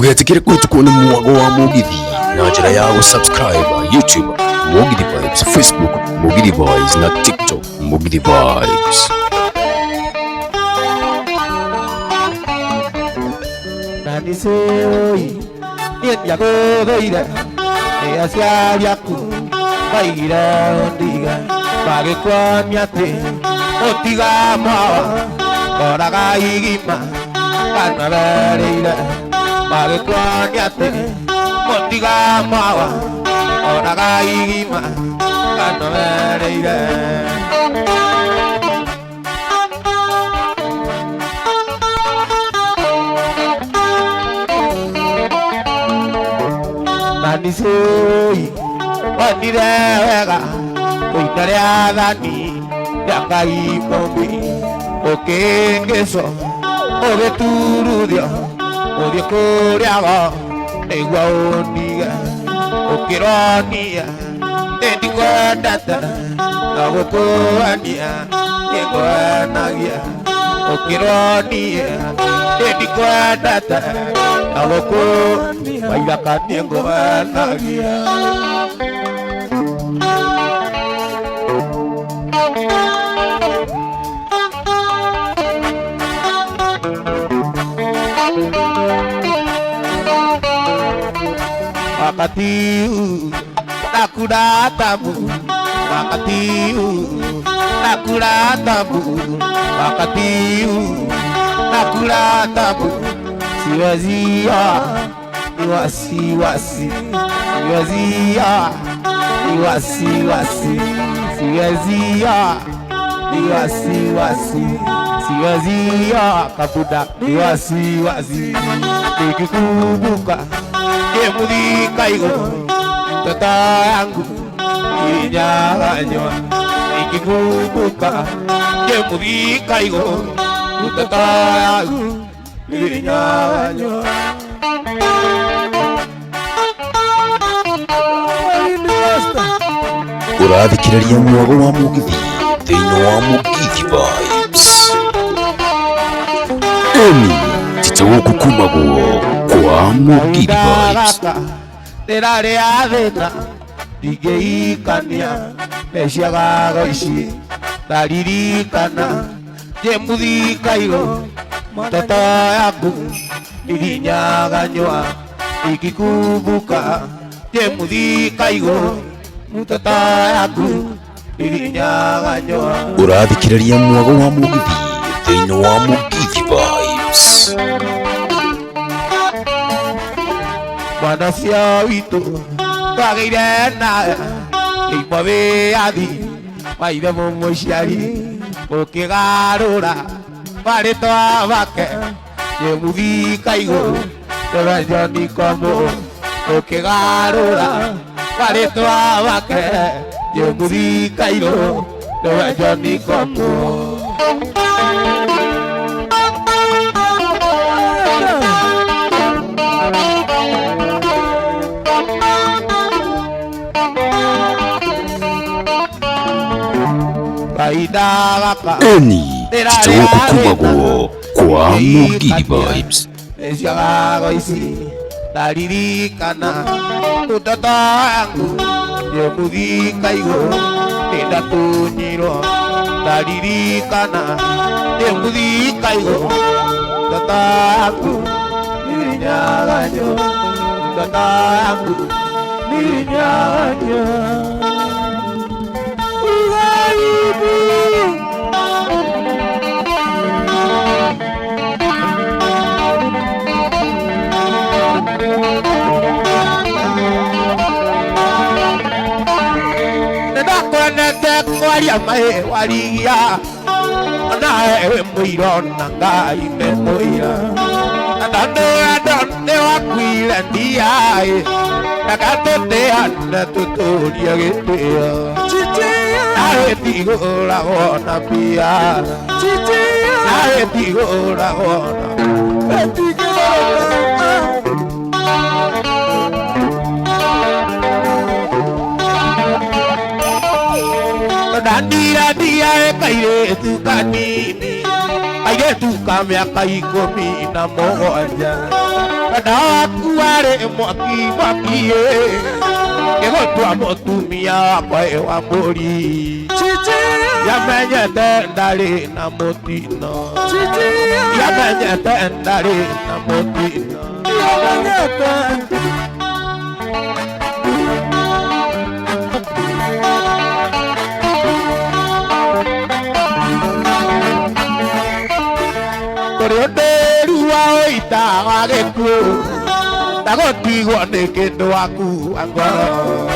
Tugetikire kwitukuna mwago wa Mugithi na njira ya gusubscribe YouTube Mugithi Vibes, Facebook Mugithi Vibes na TikTok Mugithi Vibes. Nani soi ya godoira e asia yaku baira ondiga page kwa miate otiga mawa oraga igima kanareira page kwa miate otiga mawa oraga igima kanareira. Nani soi wanire wega kuinare athani yangai mombi okengeso ogeturuthio uthio kuriago nigua undiga ukironia ndikwendete na gukuania ningwenagia ukironia ndikwendete na gukuania wairaka ningwenagia. Wakati nakuratamu, wakati nakuratamu, wakati nakuratamu, siwezi ni wasiwasi, siwezi ni wasiwasi, siwezi ni wasiwasi, siwezi kabuda ni wasiwasi, nikikumbuka Mudhika igo mtoto yangu inyanywa nikikumbuka mudhika igo mtoto yangu inyanywa. Urathikiriria mwago wa Mugithi thiini wa Mugithi Vibes. Emi titaguku kumaguo kwa Mugithi Vibes. Ndirari athina ndingiikania meciagago ici ndaririkana nje muthika igo mtoto yaku irinyaganywa ikikumbuka nje muthika igo mtoto yaku irinyaganywa. Urathikiriria mwago wa Mugithi thiini wa Mugithi Vibes. Mwana cia witu twagire nawe imo wiathi maithe mumuciari ukigarura maritwa make ye muthika iguru ewe John Kombo ukigarura maritwa make ye muthika iguru ewe John Kombo. Eni titaguku kumaguo kwa Mugithi Vibes. Meciagago ici ndaririkana mtoto yangu ye muthika iguru ndatunyirwo ndaririkana ye muthika iguru mtoto yangu irinyaganywo mtoto yangu irinyaganywo. Kwaria mae warigia nawe mwirona ngai me mwira andande wakwire ndiae nakatoteana tuturia gitio nawe ndiguragwo na mbia nawe ndiguragwo Dandira dia kaire tu kanini kaire tu kamya kai komi na moja Pada kuare mwaki Ego tua motumia kwa ewa mori Yamenye tendari na motino Yamenye tendari na motino Yamenye tendari Korionderu wa oita wageku Tagotigwo ni kindu waku angoro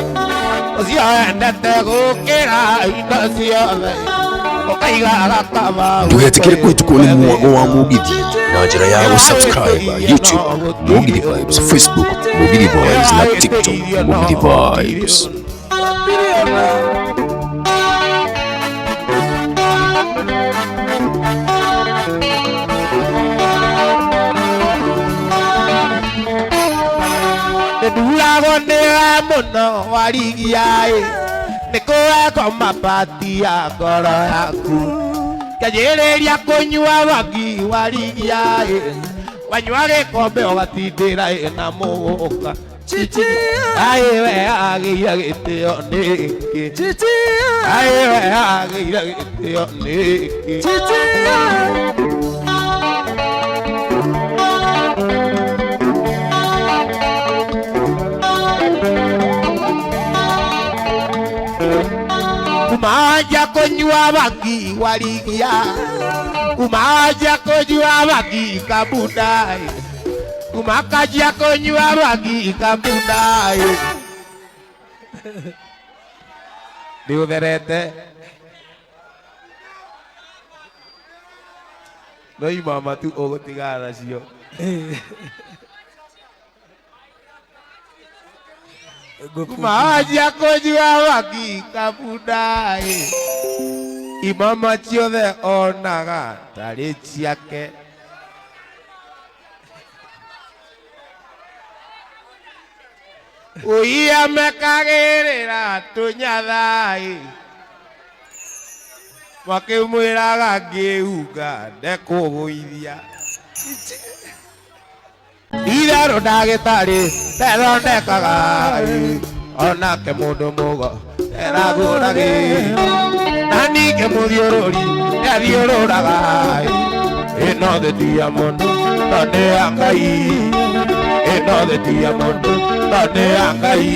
Ucio endete gukira indo ciothe Ukaigaga kama Ndũgetikĩre kũhĩtũkwo nĩ mwago wa Mũgithi na njĩra ya gũsubscribe YouTube Mũgithi Vibes, Facebook Mũgithi Boys na TikTok Mũgithi Vibes. Ndurago nĩwe mũno warigiaĩ nĩkũwekwo mabati ya ngoro yaku Kĩanjĩrĩria kũnyua wagi warigiaĩ wanyua gĩkombe ũgatindĩra na mũgũka Aĩ we agĩire gĩtĩo nĩkĩ Aĩ we agĩire gĩtĩo nĩkĩ Kumaja konyua wagi warigia Kumaja konyua wagi kabudai Kumakaja konyua wagi kabudai Niutherete Noi mama tu ũgũtigana cio Kumaja konyua wagi kabudai Imama ciothe onaga tarĩ ciake Uia mekagĩrĩra tũnyathai Makĩmwĩraga ngĩunga ndekũgũithia Itherũ ndagĩtarĩ ndethondekaga onake mũndũ mũgo eragũragĩ na ningĩ mũthiũrũri nĩathiũrũraga ĩno thĩ ti ya mũndũ no nĩ ya Ngai ĩno thĩ ti ya mũndũ no nĩ ya Ngai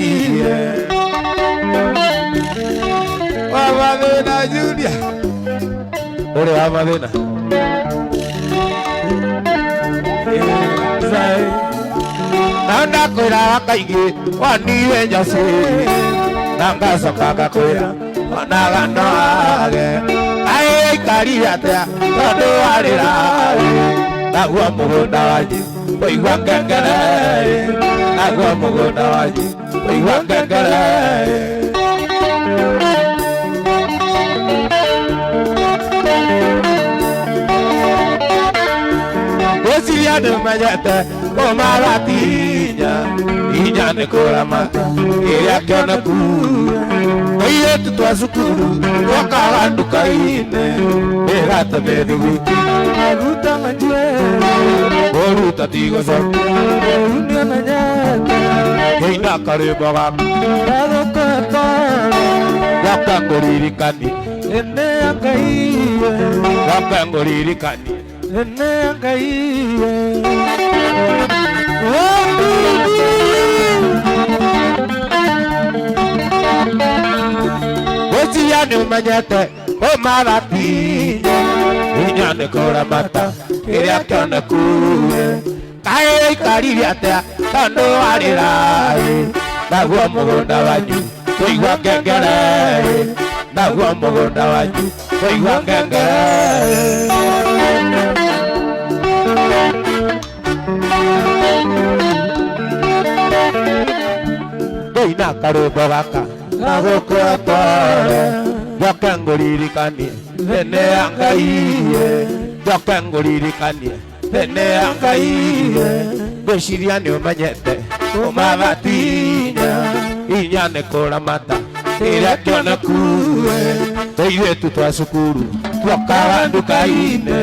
wa mathĩna Julia ũrĩ wa mathĩna na ndakwĩraga kaingĩ waniwe njacĩ na ngacoka ngakwĩra onaga no age aikarire atĩa tondũ warĩra naguo mũgũnda wanyu ũigua ngengere naguo mũgũnda wanyu ũigua ngengere Gwĩciria nĩũmenyete kũmaratinya inya nĩ kũramata kĩrĩa kĩoneku Tũirĩtu twa cukuru twokaga nduka-inĩ mĩgate mĩthuguiti maguta manjue kũruta ti gũcoka rĩu nĩũmenyete kĩina karĩmbo gaku gagũkũheka gaka ngũririkanie ĩnĩ ya Ngai gaka ngũririkanie ĩnĩ ya Ngai Gwĩciria nĩũmenyete kũmaratinya inya nĩ kũramata kĩrĩa kĩoneku kaĩ aikarire atĩa tondũ warĩra naguo mũgũnda wanyu kũigua ngengere naguo mũgũnda wanyu kũigua ngengere Ndĩina karũmbo gaka gagũkũhekore njoke ngũririkanie ĩnĩ ya Ngai njoke ngũririkanie ĩnĩ ya Ngai Ngwĩciria nĩũmenyete kũmaratinya inya nĩ kũramata kĩrĩa kĩoneku Tũirĩtu twa cukuru twokaga nduka-inĩ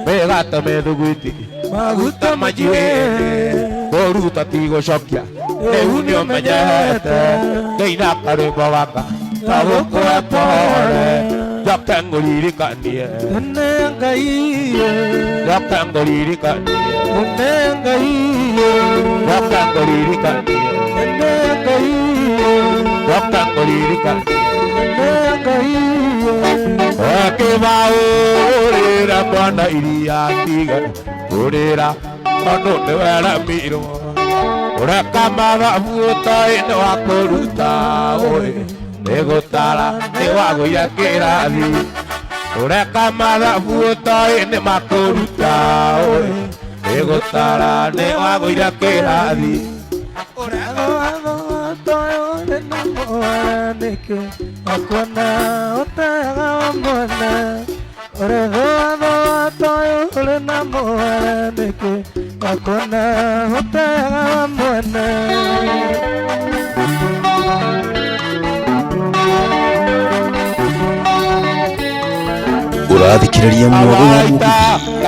mĩgate mĩthuguiti maguta manjue ruta tigo shokia Eunio menyete Geina karebo waka Tabuko epore Jakangolirikanie Unengaiye Jakangolirikanie Unengaiye Jakangolirikanie Unengaiye Jakangolirikanie Unengaiye Bwana iria tiga Urira Kono newera miro Ureka magabuta ino wakuruta Uri Negotara Newaguya kirathi Ureka magabuta ino makuruta Uri Negotara Newaguya kirathi Neke akona otaga mwana ore doa toyo ore namora neke akona otaga mwana Urathikiriria mwogo wa Mugithi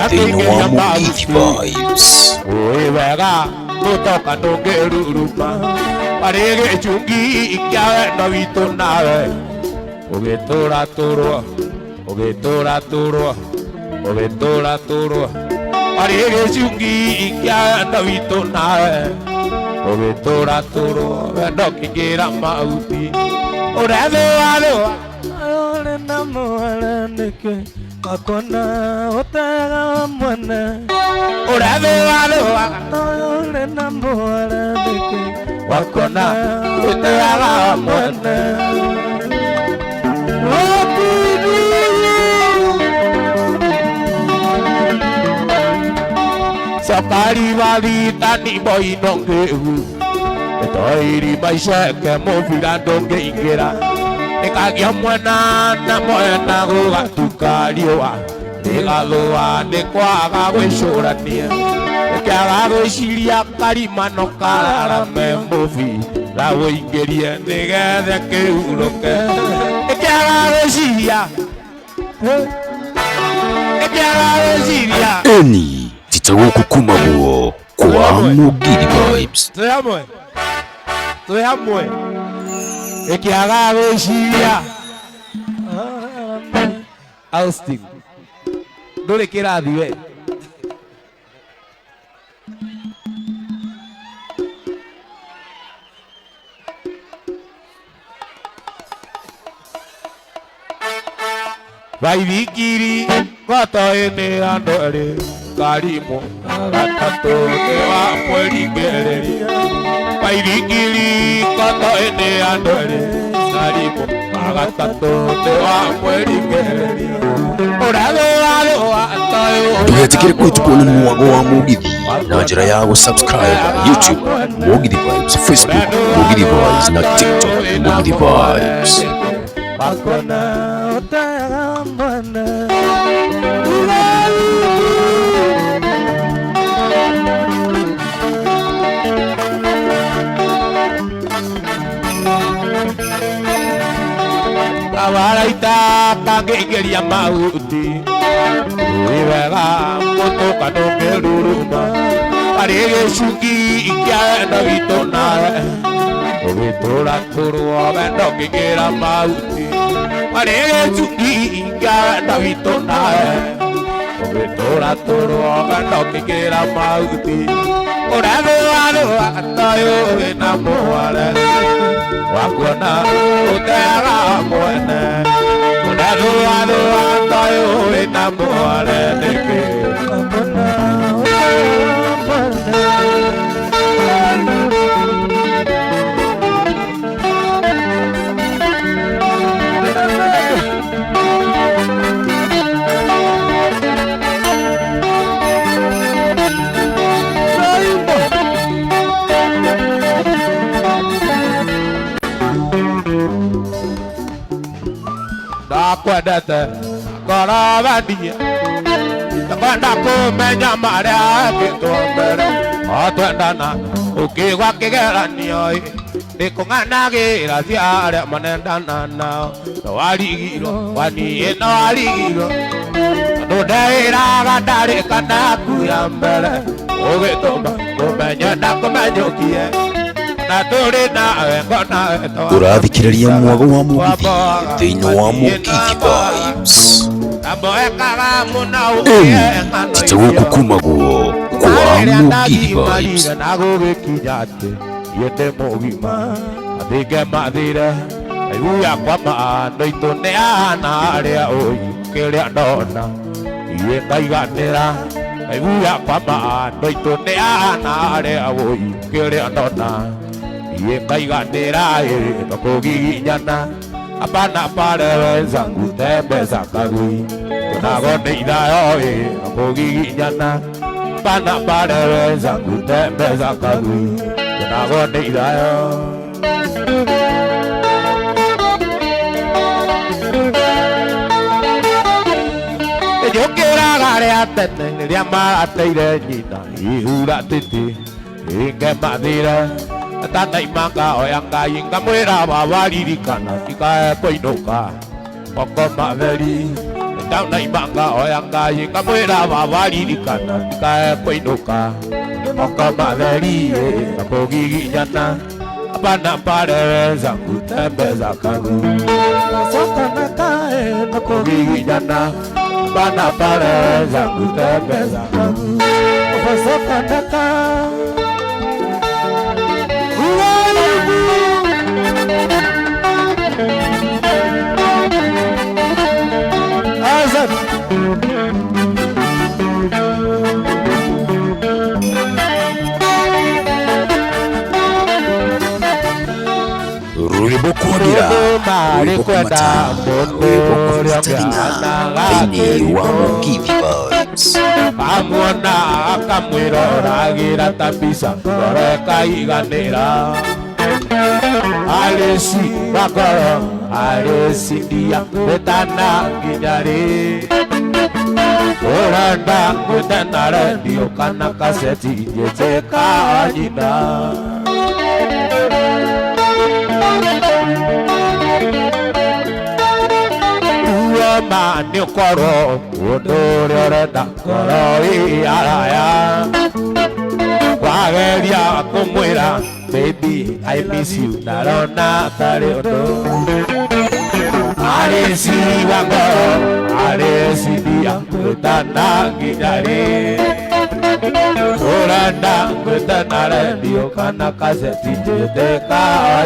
thĩinĩ wa Mugithi Vibes. Oi wega gutoka ndũngĩruruma arĩ gĩcungi kĩa wendo witũ nawe ũgĩtũra arĩ gĩcungi kĩa wendo witũ nawe ũgĩtũra wendo kĩngĩra mauti ũrethũa ore namora neke akona otaga mwana ũrethũa ore namora neke wakona ũteaga mwana Sakari walita ni boino ngehu Etoiri maisheke mufira ndũngĩingĩra Nĩkagĩa mwana na mwena gũgatukariũa Nĩgathũa nĩkwaga gwĩcũrania Nĩkĩaga gwĩciria karimano kararame mũbira wũingĩrie nĩgethe kĩhurũke Nĩkĩaga gwĩciria Eni titagũkũkumagwo kwa Mugithi Vibes. Twĩ hamwe Nĩkĩaga gwĩciria Austin ndũrĩ kĩrathi we Vaithikiri gotoĩnĩ andũ erĩ Karimũ gatatũ nĩ wa mwĩringĩrĩria Vaithikiri gotoĩnĩ andũ erĩ Karimũ gatatũ nĩ wa mwĩringĩrĩria Ũrethũa Ndũgetigĩre kũhĩtũkwo nĩ mwago wa Mugithi na njĩra ya gũsubscribe YouTube Mugithi Vibes, Facebook Mugithi Vibes na TikTok Mugithi Vibes. akona otaga mwana Awaraita kangĩingĩria mahuti Wĩ wega mũtũka ndũngĩruruma arĩ gĩcungi kĩa wendo witũ nawe ũgĩtũra wendo kĩngĩra mahuti arĩ gĩcungi kĩa wendo witũ nawe ũgĩtũra wendo kĩngĩra mahuti ũrethũa toyũ wĩna mware wakuona ũteaga mwene ũrethũa toyũ wĩna mware nĩkĩ akona otaga Ndakwendete ngoro wendia ndakwenda kũmenya marĩa ekĩtwo mbere otwendana ũkĩgwa kĩgeranio nĩkũng'anagĩra cia arĩa manendana nao nĩwarigirwo waniĩ nĩwarigirwo tondũ ndewĩraga ndarĩ kana kuya mbere ũgĩtũma kũmenya nyenda kumenyukie na turi nawe ngona Urathikiriria mwago wa mugithi thiini wa Mugithi Vibes. Tiguku kumagwo kwa Mugithi Vibes. nagugikinyate yende mugima athinge mathire aiguya kwa maano itu ni ana aria ui kiria ndona iye ngaiganira aiguya kwa maano itu ni ana aria ui kiria ndona iye ngaiganira nakugiginyana apana pare zangu tembe zakagui tunagone idayo nakugiginyana apana pare zangu tembe zakagui tunagone idayo Yokera gare atene ria marateire nyina ihura titi inge mathire tata imanga oyanga inga mwira babaririkana ikae koinuka oko maveri tata imanga oyanga inga mwira babaririkana ikae koinuka oko maveri nakugiginyana apana pare zangu tembe zakagu Sokana kae nakugiginyana apana pare zangu tembe zakagu Sokana kae Rwimbo kwagira rwimbo kumata rwimbo kumatarina thiini wa Mugithi Vibes. Amwona akamwiroragĩra ta mbica rorekaiganĩra arĩci makoro arĩcindia gũtana nginya rĩ ũrenda gũtena redio kana kaseti njĩtĩka nyina ma nĩ ũkorwo ũndũ ũrĩa ũrenda ngoro ĩaraya wageria kũmwĩra baby I miss you ndarona tarĩ ũndũ arĩciga ngoro arĩcindia gwĩtana nginya rĩ ũrenda gwĩtana redio kana kaseti njĩtĩka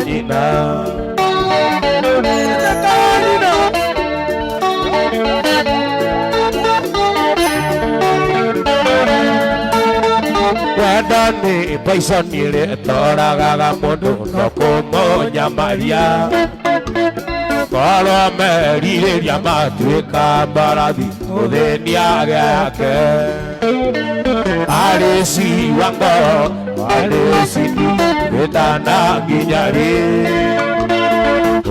nyina wenda nĩ paica nĩrĩ toragaga mũndũ no kũmũnyamaria korwo merirĩria matuĩka mbarathi mũthĩnia gĩake arĩciwa ngoro arĩcini gwĩtana nginya rĩ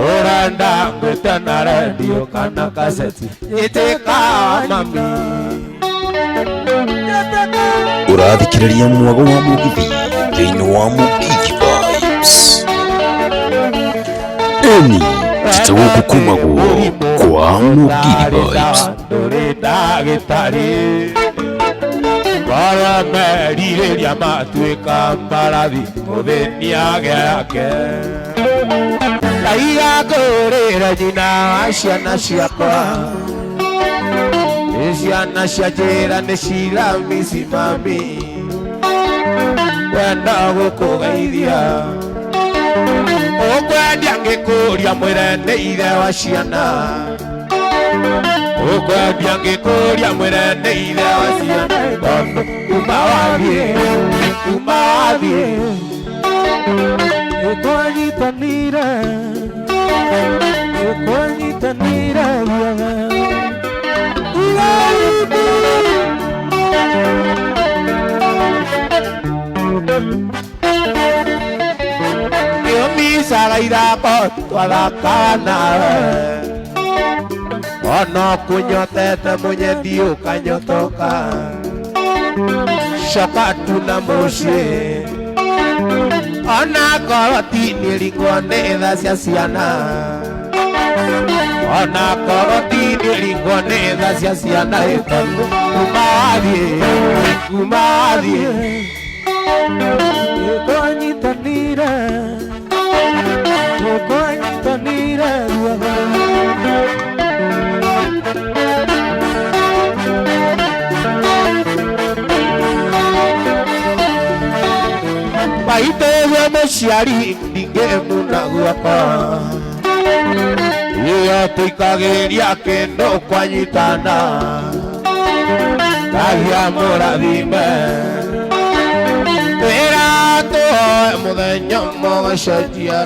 ũrenda gwĩtana redio kana kaseti ĩtĩka mami Urathikiriria mwago wa mugithi thiini wa Mugithi Vibes. Eni tiguku kumagwo kwa Mugithi Vibes. ndũrĩ ndagĩtarĩ korwo merirĩria matuĩka mbarathi mũthĩnia gĩake ndaiga ngũrĩre nyina wa ciana ciakwa ciana cia njĩra nĩ ciramici mami wenda gũkũgeithia ũkwendia ngĩkũria mwĩre nĩ ithe wa ciana ũkwendia ngĩkũria mwĩre nĩ ithe wa ciana tondũ kuma wathiĩ Ikwanyitanire Nĩũmicaga ithako twathaka nawe ono kũnyotete mũnyendi ũkanyotoka coka tu na mũciĩ ona koroti nĩringwo nĩ tha cia ciana ona koroti nĩringwo nĩ tha cia ciana kuma wathiĩ waitewe mũciari ndingĩmuna guoko iyo tũikagĩria kĩndũ kwanyitana Ngai amũrathime wĩra tũhoe mũthenya mũgacenjia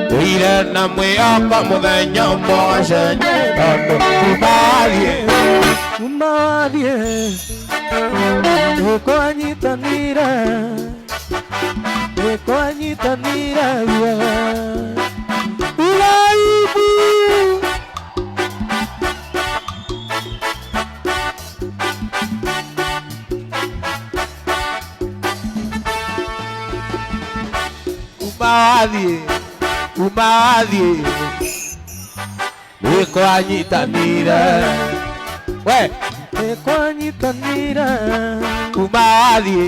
Tũire na mwĩhoko mũthenya mũgacenjia tondũ Umathiĩ Nĩkwanyitanire Uraibu Umathiĩ Nĩkwanyitanire we Nĩkwanyitanire Umathiĩ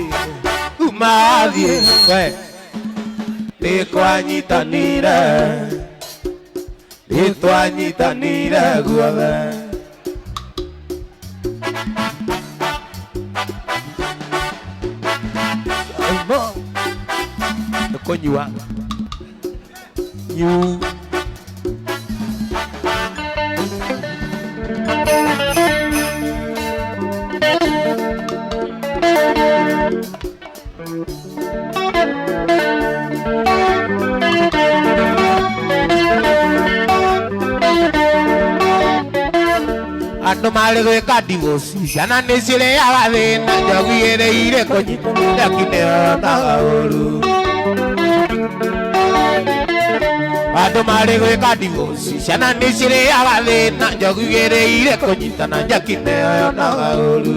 we Nĩtwanyitanire guothe Nĩkũnyua Andũ marĩ gwĩka divorce ciana nĩ cirĩaga thĩna njogu ĩrĩire kũnyita lakini onaga ũru Andũ marĩ gwĩka divorce ciana nĩ cirĩaga thĩna njogu ĩrĩire kũnyitana lakini onaga ũru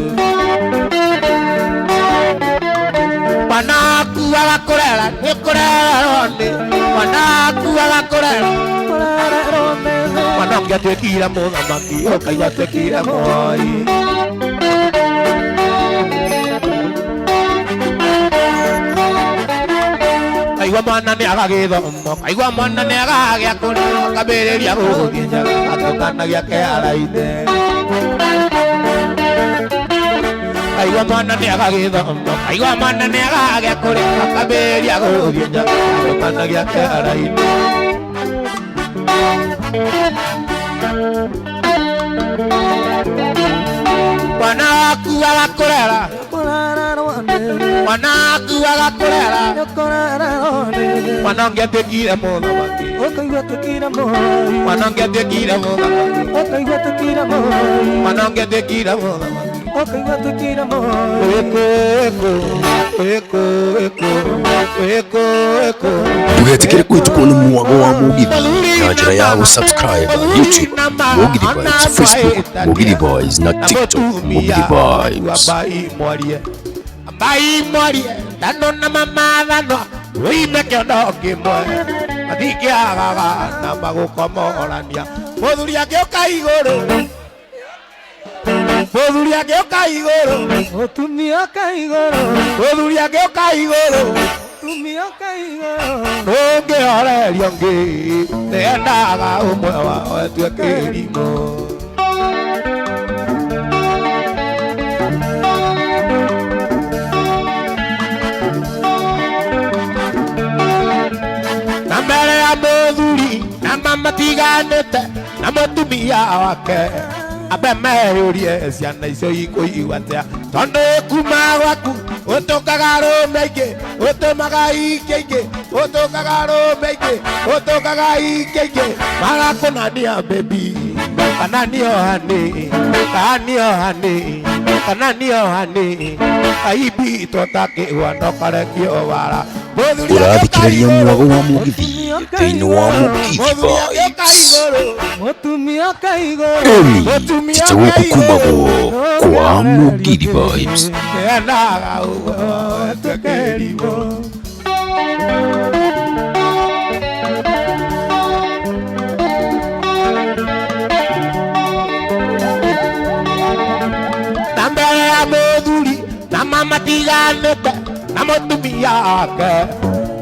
Manaku agakũrera nĩ kũrererwo nĩ Manaku agakũrera Mwanangu atuĩkire mũthamaki Ngai atuĩkire Moi Aigua mwana nĩ agagĩthoma Aigua mwana nĩ agagĩa kũrĩa akambĩrĩria gũgũthiĩ njaga atũkanagia kĩara-inĩ Aigua mwana nĩ agagĩthoma Aigua mwana nĩ agagĩa kũrĩa akambĩrĩria gũgũthiĩ njaga atũkanagia kĩara-inĩ Manaku agakũrera Manaku agakũrera Mwanangu atuĩkire mũthamaki Mwanangu atuĩkire mũthamaki Mwanangu atuĩkire mũthamaki Ndũgetigĩre kũhĩtũkwo nĩ mwago wa Mugithi na njĩra ya gũsubscribe YouTube Mugithi Vibes, Facebook Mugithi Boys na TikTok Mugithi Vibes. Ambai mwarie ndano na mamathano wĩime kĩondo kĩmwe mathingĩagaga na magũkomorania mũthuri akĩũka igũrũ Mũthuri agĩũka igũrũ Mũtumia oka igũrũ Mũthuri agĩũka igũrũ Mũtumia oka igũrũ Ndũngĩhorerio ngĩ Nĩendaga ũmwe wao etue kĩrimũ Na mbere ya mũthuri na mamatiganĩte na mũtumia wake Abe meyũrie ciana icio ikũigua atĩa tondũ kuma gwaku ũtũkaga rũme ingĩ ũtũmaga ike ingĩ ũtũkaga rũme ingĩ ũtũkaga ike ingĩ magakũnania baby kana nio hani aibi tũtakĩgwa ndokarekio wara Ũrathikĩrĩria mwago wa Mugithi thĩinĩ wa Mugithi Vibes. Mũtumia oka igũrũ Emi Tito gũkũ kumagwo kwa Mugithi Vibes. Nĩendaga ũmwe wao etue kĩrimũ Na mbere ya mũthuri na mamatiganĩte na mũtumia wake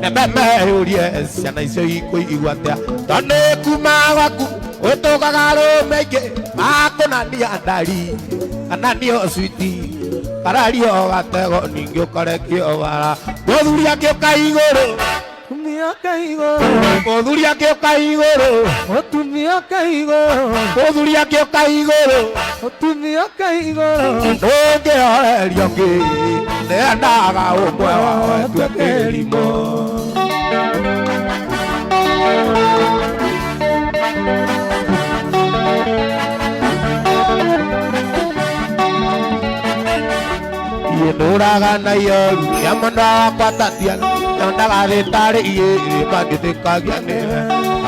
Nebe meyũrie ciana icio ikũigua atĩa tondũ kuma gwaku ũtũkaga rũme ingĩ magakũnania ndari kana nio switi karario gatego ningĩ ũkarekio bara mũthuri akĩũka igũrũ Tumia kaigoro, mũthuri akĩũka igũrũ otumia kaigoro, mũthuri akĩũka igũrũ otumia kaigoro. ndũngĩhorerio ngĩ nĩendaga ũmwe wao etue kĩrimũ ndũraga na iyoru ya mũndũ wakwa tatiana nondaga thĩtarĩ iĩ mandĩthĩkagia nĩwe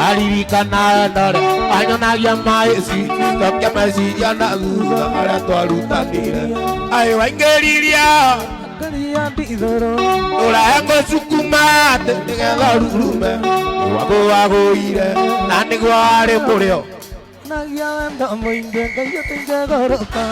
aririkana ndore anyonagia maĩci cokia meciria na thutha arĩa twarutanire ai waingĩriria Karia ndithoro, ũrahe ngũcukuma atĩ nĩgetha rurume wagũire na nĩguo warĩ mũrĩo nagia wendo mũingĩ Ngai ũtingĩgũrũka.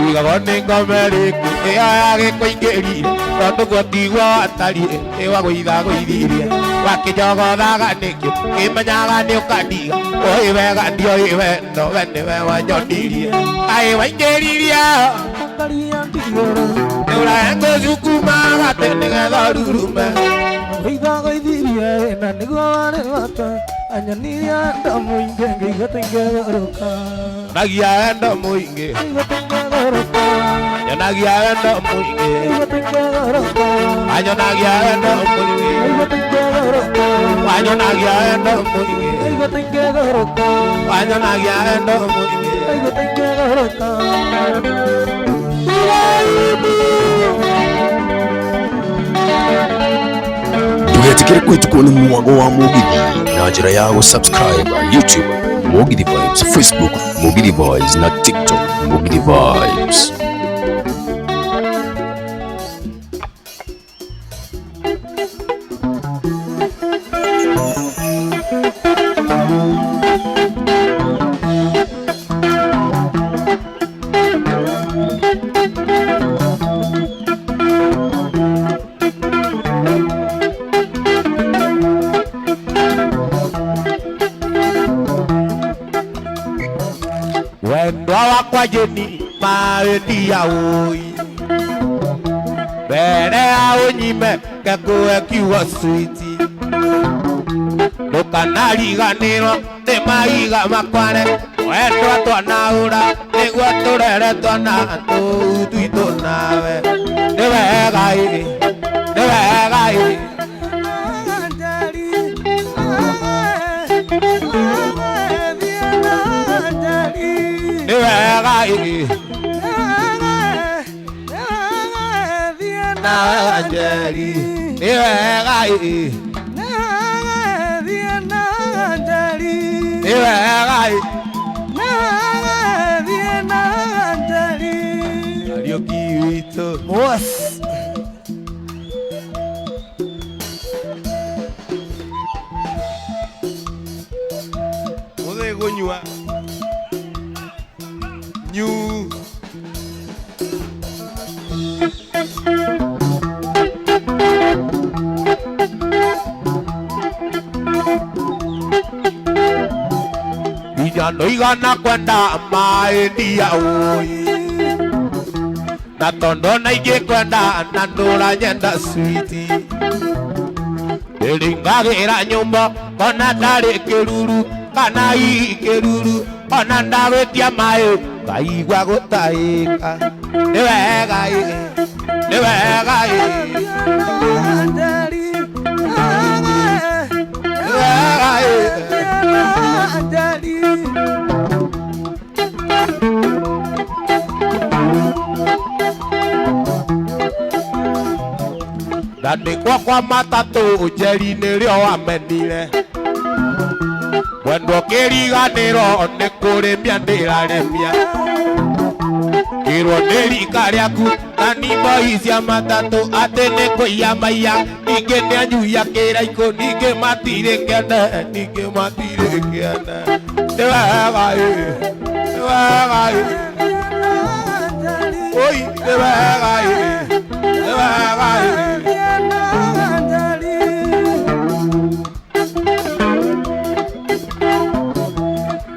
igagwo nĩ ngome rĩku ĩyo yagĩkũingĩrire tondũ gũtigwo atari ĩwagũithagũithirie wakĩnjogothaga nĩkĩo kĩmenyaga nĩ ũkandiga ũĩ wega ndioĩ wendo we nĩwe wanyonirie ai waingĩririe Karia ndithoro, ũrahe ngũcukuma gatĩ nĩgetha rurume ũithagũithirie na nĩguo warĩ bata anyonirie wendo mũingĩ Ngai ũtingĩgũrũka. nagia wendo mũingĩ Ngai ũtingĩgũrũka, nyonagia wendo mũingĩ Ngai ũtingĩgũrũka, anyonagia wendo mũingĩ Ngai ũtingĩgũrũka, wanyonagia wendo mũingĩ Ngai ũtingĩgũrũka, wanyonagia wendo mũingĩ Ngai ũtingĩgũrũka. Ndũgetigĩre kũhĩtũkwo nĩ mwago wa Mũgithi na njĩra ya gũsubscribe YouTube Mũgithi Vibes, Facebook Mũgithi Vibes na TikTok Mũgithi Vibes. wendo wakwa jeni maendia oi mbere ya ũnyime ngekũhe kiugo switi ndũkanariganĩrwo nĩ mahiga makware wendwa twanaũra nĩguo tũreretwo na tũtwitũ nawe nĩ wega ĩ nĩ wega ĩ nĩ wega ĩ na wega njeri nĩ wega ĩ nĩ wega ĩ Kariuki witũ mũthĩ gũnyua nyu ijano igana kwenda maĩ ndia ũĩ na tondũ na ingĩ kwenda na ndũra nyenda switi ndĩringagĩra nyũmba ona ndarĩ kĩruru kana hihi kĩruru ona ndagwĩtia maĩ ngaigua gũtahĩka nĩ wega ĩ nĩ wega ĩ nĩ wega ĩ ndandĩkwo kwa matatũ njeri nĩrĩo wamenire wendo kĩriganĩro nĩ kũrĩmia ndĩrarĩmia kĩrwo nĩ rika rĩaku na nimbo cia matatũ atĩ nĩ kũiya maiya ningĩ nĩ anyuia kĩraikũ ningĩ matirĩ kĩene ningĩ matirĩ kĩene nĩ wega ĩ nĩ wega ĩ oi nĩ wega ĩ nĩ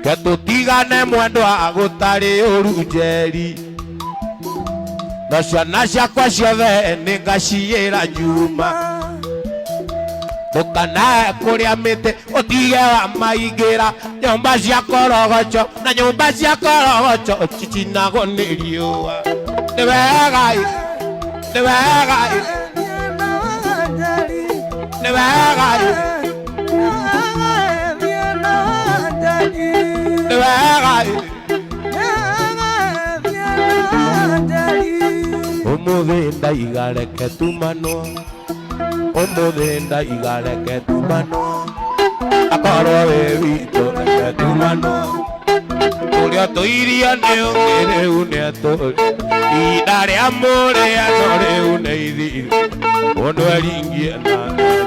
Ketutigane mwendwa gutari urunjeri na ciana ciakwa ciothe nĩ ngaciĩra nyuma ndũkanae kũrĩa mĩtĩ ũtige wa maingĩra nyũmba cia korogoco na nyũmba cia korogoco cicinagwo nĩ riũa nĩ wega nĩ wega nĩ wega nĩ wega umuthi ndaigareke tumanwo umuthi ndaigareke tumanwo akorwo wĩ witũ reke tumanwo ũrĩa tũirio nĩ ũngĩ rĩu nĩ atũri ihinda rĩa mũrĩano rĩu nĩ ithiru mũndũ aringie na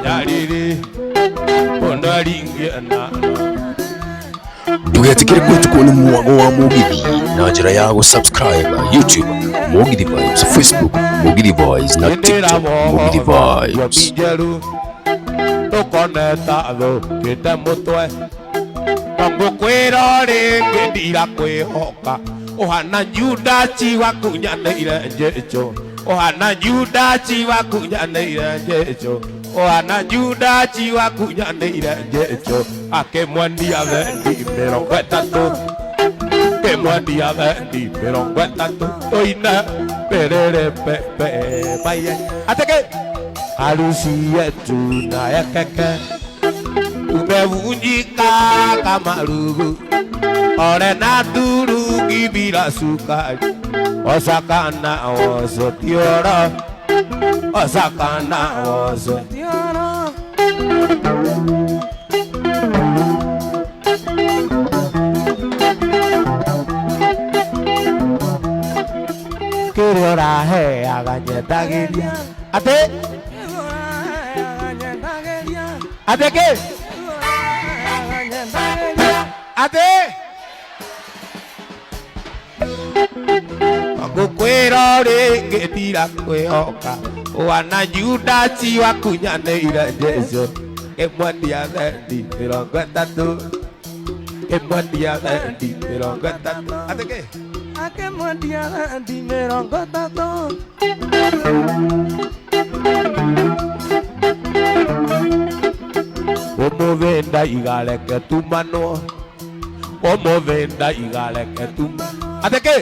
nyariri mũndũ aringie na Ndũgetigĩre kũhĩtũkwo nĩ mwago wa Mugithi na njĩra ya gũsubscribe YouTube Mugithi Vibes, Facebook Mugithi Boys na TikTok Mugithi Vibes. Tũkoneta thũkĩte mũtwe ngũkwĩra rĩngĩ ndirakwĩhoka ũhana Judasi wakunyanĩire njĩco ũhana Judasi wakunyanĩire njĩco ũhana Judasi wakunyanĩire njĩco akĩmwendia thendi 30 akĩmwendia thendi 30 tũine perere pepe baye ateke harusi yetu na ya keke tumevunjika kama rugu ore na durugi bila sukari osakana oso tiora osakana oso tiora Kiriora he aganyetagiria ate ate ke ate ngũkwĩra rĩngĩ ndirakwĩhoka ũhana Judasi wakunyanĩire Jesũ kĩmwendia thendi 30 kĩmwendia thendi 30 ate ke akĩmwendia thendi 30 umuthi ndaigareke tumanwo umuthi ndaigareke tumanwo ate ke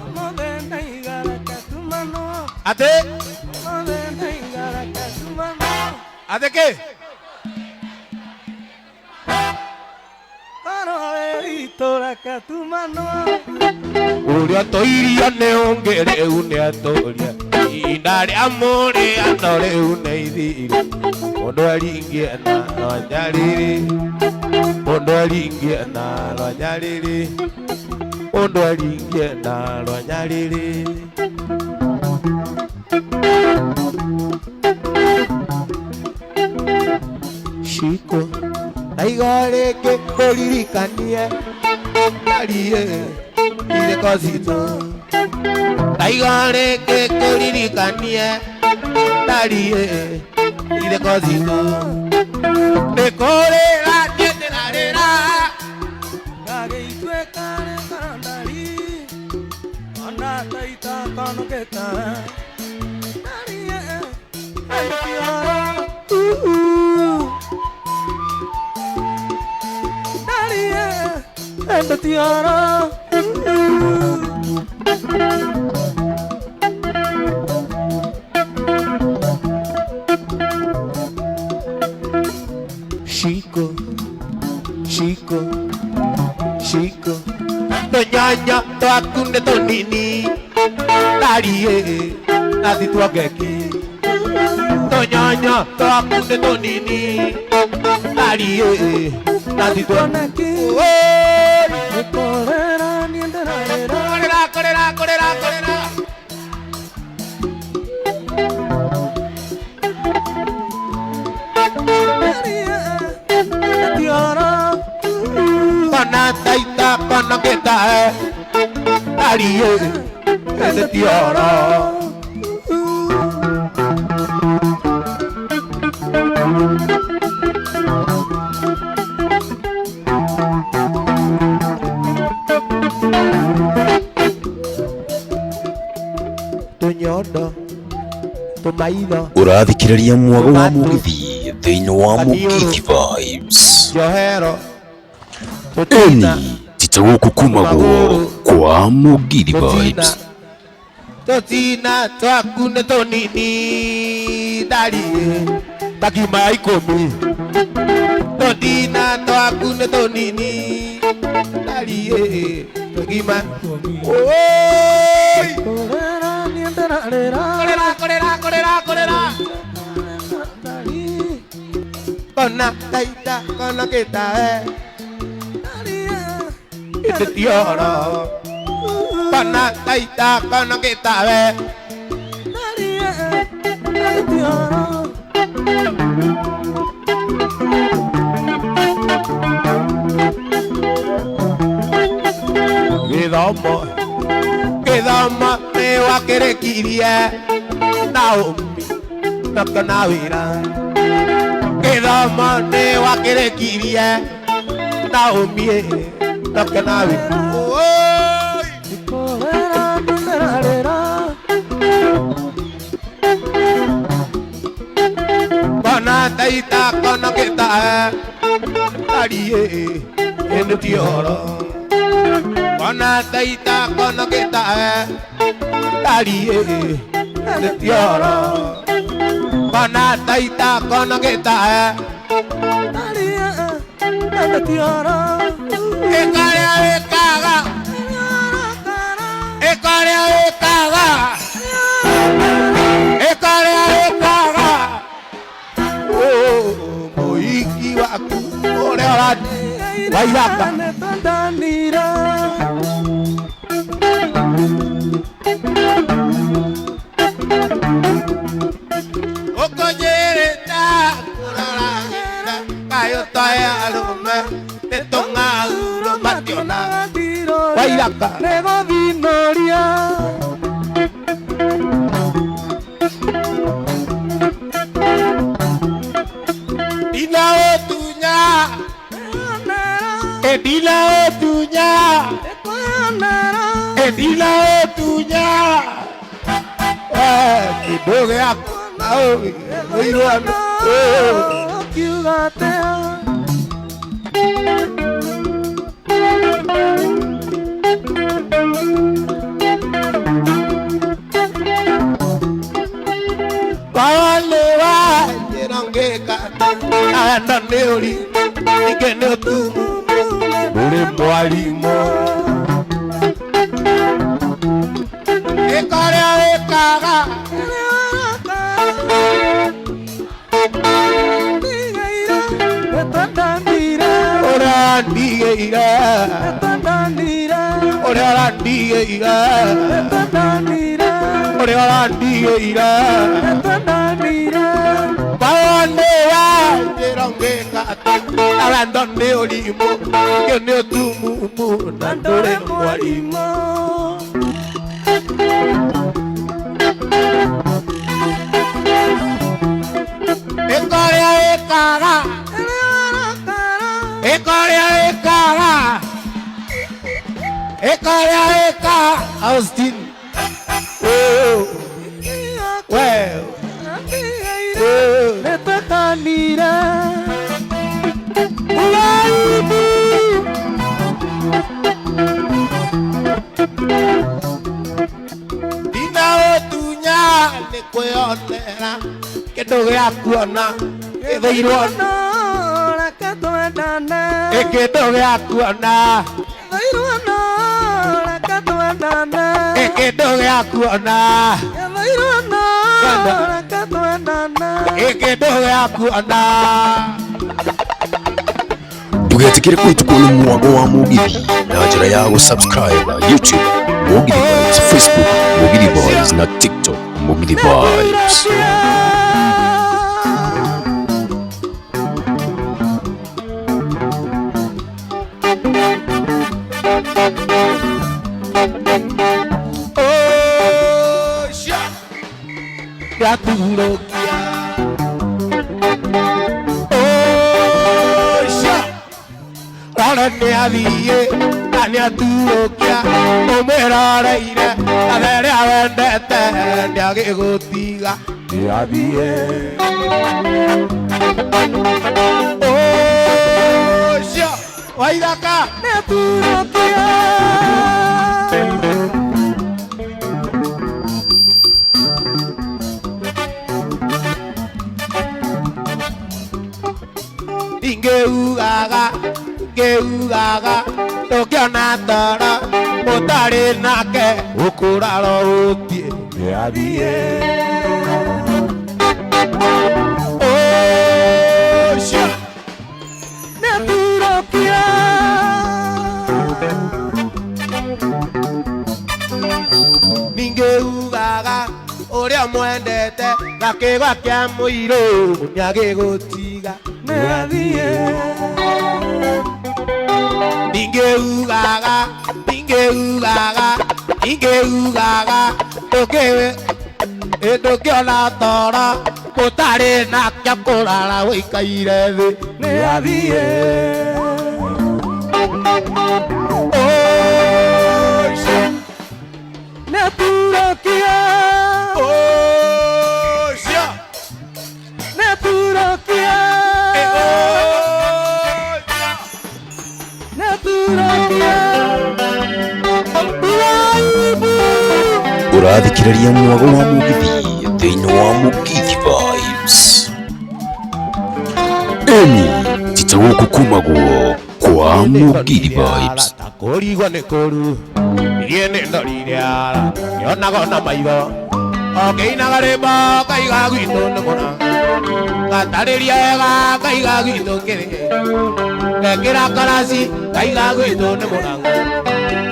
umuthi ndaigareke tumanwo ate umuthi ndaigareke tumanwo ate ke reke tumanwo ũrĩa tũirio nĩ ũngĩ rĩu nĩ atũria ihinda rĩa mũrĩano rĩu nĩ ithiru mũndũ aringie na rwanyarĩrĩ mũndũ aringie na rwanyarĩrĩ mũndũ aringie na rwanyarĩrĩ Shiko Naigoreke kũririkanie Narie Ile kozito Naigoreke kũririkanie Narie Ile kozito Nekorera Nyeterarera Kage ituekare karandari Ona taita kanoketa Narie Naitiara And the tiara Chico Chico Chico Doñaña Toakunde Tonini Tarie Nadi Tuageki Doñaña Toakunde Tonini Tarie Nadi Tuageki Correrá, correrá, correrá, correrá. Panataita, panaketa, arie, ese tiara. maitho Urathikiriria mwago wa mugithi thiini wa Mugithi Vibes. Johero Eni tito guku kumagwo kwa Mugithi Vibes. Totina twaku nĩ tũnini ndarie takima ikũmi. Totina twaku nĩ tũnini ndarie takima ikũmi. Oi! Korera. Kona taita kona kita ite tioro. Kona taita kona kita Githomo nĩ wakĩrĩkirie Naomi na wĩra. Githomo nĩ wakĩrĩkirie Naomi na wĩra. Kona taita kona kita tarie ene tioro. Kona taita kona kita tarie ene tioro. Kona taita kona kita tarie ene tioro. Ekaria ekaga moiki waku ũrĩa wairaka ũkũnjĩrĩta kũroragĩra kayũtoya arũme nĩtũng'aurũ mationa wairaka nĩgũthinoria. Edila otunya kidogo yako Naomi oirwana kiugatea wale wajerongeka anda neori ikene otumu uri mwalimu. Ekaria ekaga Abandone olimo que ne otumu nandore mwalimu. Ekaria eka Austin. Well, netatanira Dina otunya nĩkwĩonera kĩndũ gĩa kuona gĩthũirwo kĩndũ gĩa kuona kĩndũ gĩa kuona kĩndũ gĩa kuona. Ndũgetigĩre kũhĩtũkwo nĩ mwago wa Mugithi na njĩra ya gũsubscribe YouTube Mugithi Vibes, Facebook Mugithi Boys na TikTok Mugithi Vibes. Yaturokia Rara nĩ athiĩ na nĩ aturokia ũmwĩroreire na rĩrĩa wendete ndĩagĩgũtiga nĩathiĩ. Ũcio Waithaka nĩaturokia ngĩugaga tũkĩona toro mũtarĩ nake ũkũraro ũthiĩ nĩathiĩ. Ũcio nĩaturokia ningĩugaga ũrĩa mwendete gakĩgwa kĩa mũirũ nĩagĩgũtiga nĩathiĩ. ningĩugaga tũkĩona toro mũtarĩ nake kũrara ũikaire thĩ nĩathiĩ. nĩaturokia ũcio nĩaturokia nĩaturokia Ũrathikĩrĩria mwago wa mũgithi thĩinĩ wa Mugithi Vibes. Eni tita gũkũ kumagwo kwa Mugithi Vibes. kũrigwo nĩ kũru irie nĩ ndorire ara kĩonago na maitho okĩinaga rĩmbo Ngai gwitũ nĩ mũna gatarĩria wega Ngai gwitũ kĩrĩ ekĩra karaci Ngai gwitũ nĩ mũna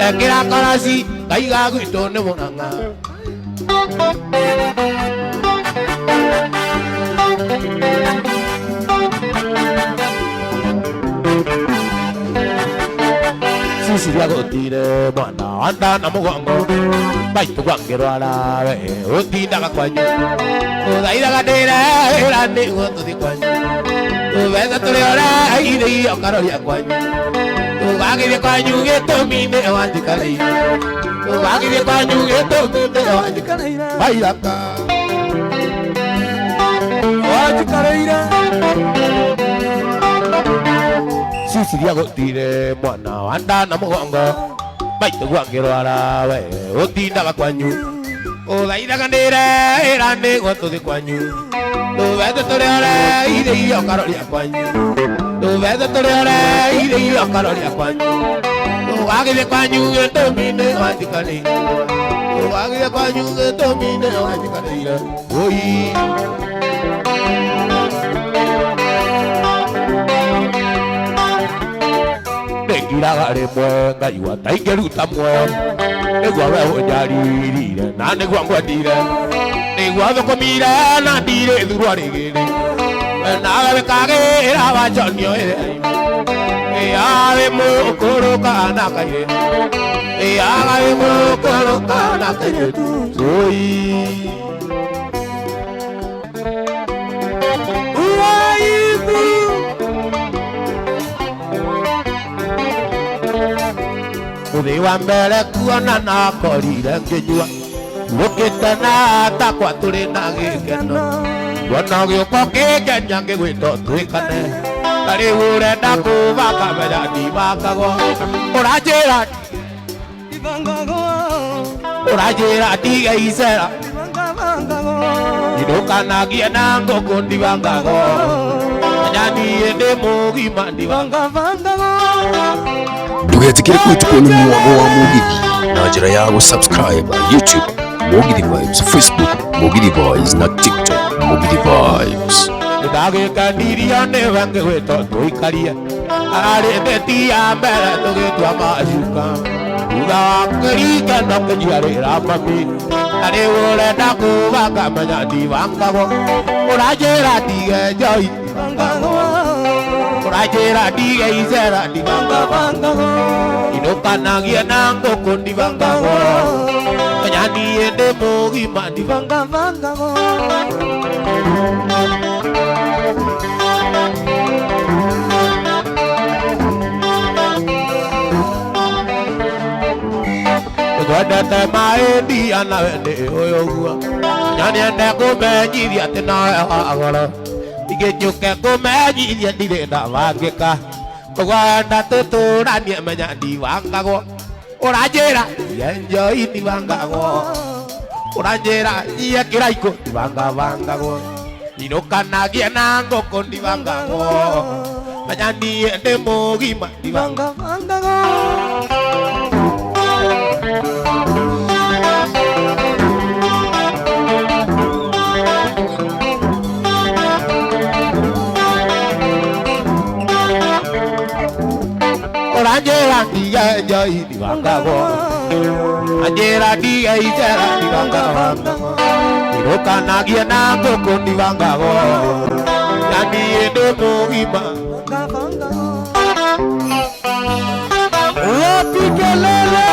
ekĩra karaci Ngai gwitũ nĩ mũna. Sicilia gũtire mwana wa nda na mũgongo maitũ gwakĩrwara we ũtindaga kwanyu tũthaithaga ndĩre wĩra nĩguo tũthiĩ kwanyu tũbeca tũrĩ ũraithĩ irio karoria kwanyu tũgagĩthiĩ kwanyu gĩtũmi nĩ wanjĩkanĩire tũgagĩthiĩ kwanyu gĩtũmi nĩ wanjĩkanĩire Waithaka wanjĩkanĩire. Sicilia gũtire mwana wa nda na mũgongo maitũ gwakĩrwara we ũtindaga kwanyu ũthaithaga ndĩre wĩra nĩguo tũthiĩ kwanyu tũbeca tũrĩ ũraithĩ irio karoria kwanyu tũbeca tũrĩ ũraithĩ irio karoria kwanyu tũgagĩthiĩ kwanyu gĩtũmi nĩ wanjĩkanĩire tũgagĩthiĩ kwanyu gĩtũmi nĩ wanjĩkanĩire. Ngiraga rĩmwe ngaigua ta ingĩruta muoyo nĩguo we ũnjaririre na nĩguo ngwendire nĩguo thũkũmire na ndirĩ thurwo rĩgĩrĩ nawe wĩkagĩra wanjonio ĩarĩ mũkũrũ kana kairĩ ĩarĩ mũkũrũ kana kairĩtu mũthĩ wa mbere kuona na korire ngĩnyua gũkĩte na takwa tũrĩ na gĩkeno kuona gĩũko kĩngenia ngĩgwĩtwo twĩkane na rĩu ũrenda kũbanga menya ndibangagwo ũranjĩra ndige icera ndũkanagie na ngũkũ ndibangagwo menya niĩ ndĩ mũgima ndibangagwo. Ndũgetigĩre kũhĩtũkwo nĩ mwago wa mũgithi na njĩra ya gũsubscribe YouTube Mugithi Vibes, Facebook Mugithi Boys na TikTok Mugithi Vibes. Ndagĩkenirio nĩwe ngĩgwĩtwo tũikarie ararĩ ndeti ya mbere tũgĩtua macuka thutha wa kĩringano kĩnjiarĩra mami na rĩu ũrenda kũbanga menya ndibangagwo ũranjĩra ndige njoi ũranjĩra ndige icera ndibangagwo ndũkanagie na ngũkũ ndibangagwo menya niĩ ndĩ mũgima ndibangagwo. Twendete maĩndia na wendĩ ũyũ guo nyaniende kumenyithia ati nawe wagoro iginyuke kumenyithia ndirenda bangika tugwenda tuturanie menya ndibangagwo uranjira enjoy ndibangagwo uranjira iye kiraiko ndibangabangagwo inokanagie na ngoko ndibangagwo menya niĩ ndĩ mũgima ndibangabangagwo Anjera dia enjoy ndibangagwo Anjera dia itera ndibangagwo irokanagie na ngoko ndibangagwo yani ende mugima Wapikelele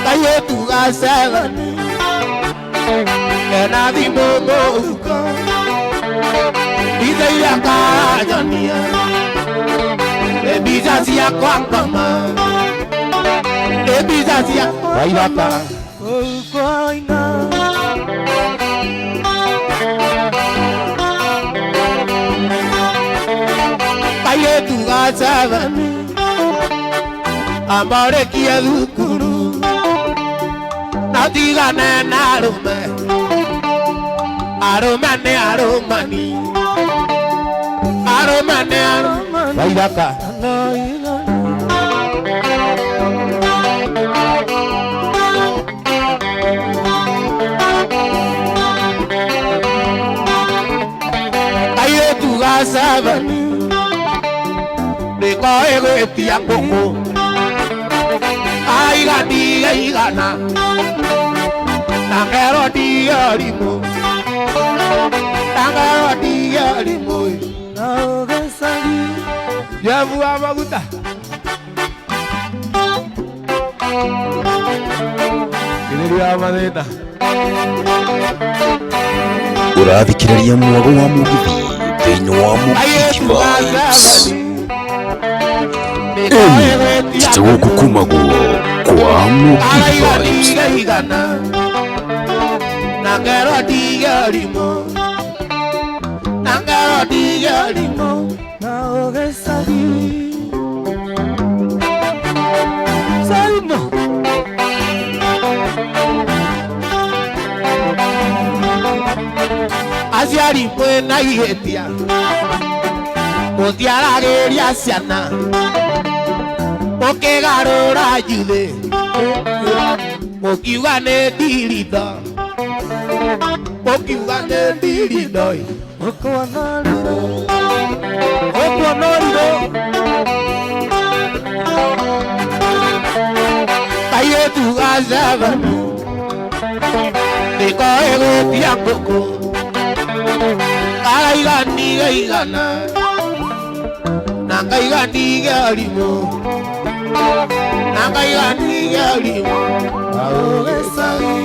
kayetu gasevani ena dimogo Biza ya kajania Biza siya kwa mama Biza siya wailata Koina Kayetu gasavani Amare kia dhukuru Natigane narume Aromane aromani Aromane aromani Wailaka Kayetu gasavani Niko ego etia koko Aiga diga igana Nangero diga limo Nangero diga limo Naogesagi Javu amaguta Kiri amadena Urathikiriria mwago wa mugithi thiini wa Mugithi Vibes tiguku kumagwo kwa Mugithi Vibes Nangero diga limo Nangero diga limo Naogesagi Salmo Aciari mwena ihetia Mutiaragiria ciana Mukigarura juthe Mukiuga nĩ ndiritho Mukiuga nĩ ndiritho Okwanariro Kayetu gasavani Niko egutia ngũkũ Kaiga ndiga igana Na kaiga ndiga limo Na kaiga ndiga limo Naogesagi